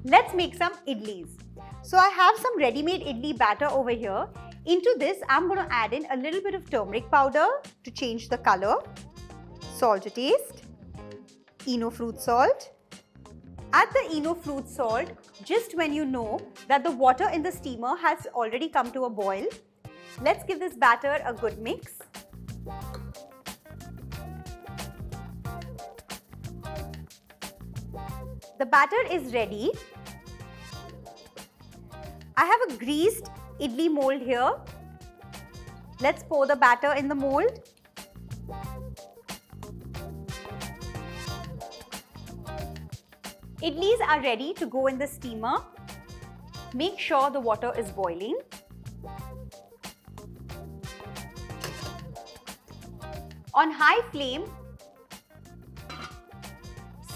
Let's make some idlis. So I have some ready-made idli batter over here. Into this, I'm going to add in a little bit of turmeric powder to change the color, salt to taste, Eno fruit salt. Add the Eno fruit salt just when you know that the water in the steamer has already come to a boil. Let's give this batter a good mix. The batter is ready. I have a greased idli mold here. Let's pour the batter in the mold. Idlis are ready to go in the steamer. Make sure the water is boiling. On high flame,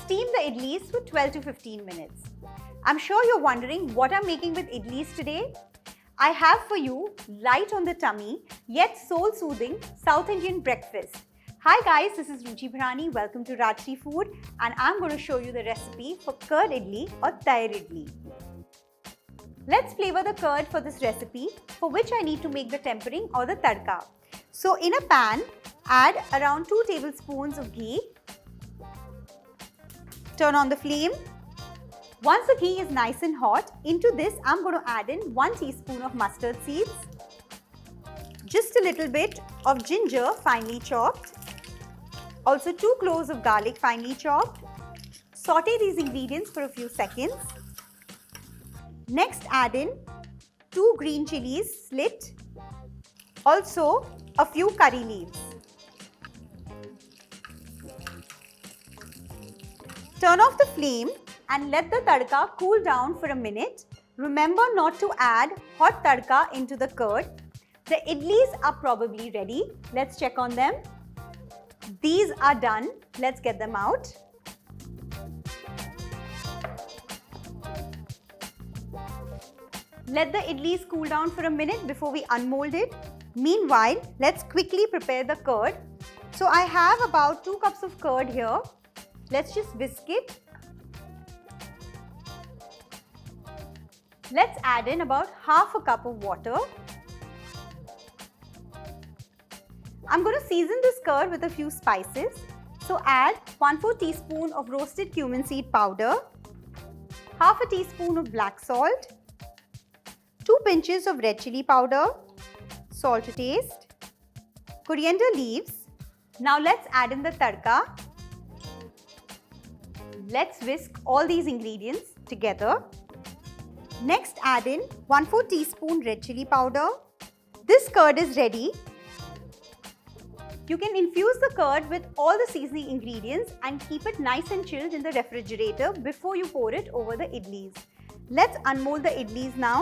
steam the idlis for 12 to 15 minutes. I'm sure you're wondering what I'm making with idlis today. I have for you light on the tummy yet soul-soothing South Indian breakfast. Hi guys, this is Ruchi Bharani. Welcome to Rajshri Food, and I'm going to show you the recipe for curd idli or Tair idli. Let's flavor the curd for this recipe, for which I need to make the tempering or the tadka. So in a pan, add around 2 tablespoons of ghee. Turn on the flame. Once the ghee is nice and hot, into this I'm going to add in 1 teaspoon of mustard seeds, just a little bit of ginger finely chopped, also 2 cloves of garlic finely chopped. Saute these ingredients for a few seconds. Next add in 2 green chilies slit, also a few curry leaves. Turn off the flame and let the tadka cool down for a minute. Remember not to add hot tadka into the curd. The idlis are probably ready. Let's check on them. These are done. Let's get them out. Let the idlis cool down for a minute before we unmold it. Meanwhile, let's quickly prepare the curd. So I have about 2 cups of curd here. Let's just whisk it. Let's add in about half a cup of water. I'm going to season this curd with a few spices. So add 1/4 teaspoon of roasted cumin seed powder, half a teaspoon of black salt, 2 pinches of red chili powder, salt to taste, coriander leaves. Now let's add in the tadka. Let's whisk all these ingredients together. Next add in 1/4 teaspoon red chili powder. This curd is ready. You can infuse the curd with all the seasoning ingredients and keep it nice and chilled in the refrigerator before you pour it over the idlis. Let's unmold the idlis now.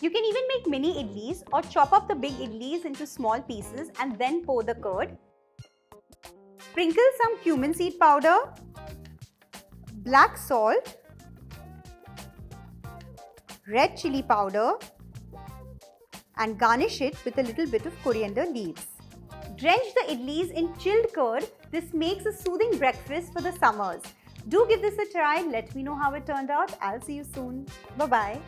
You can even make mini idlis or chop up the big idlis into small pieces and then pour the curd. Sprinkle some cumin seed powder, black salt, red chili powder, and garnish it with a little bit of coriander leaves. Drench the idlis in chilled curd. This makes a soothing breakfast for the summers. Do give this a try. Let me know how it turned out. I'll see you soon. Bye-bye.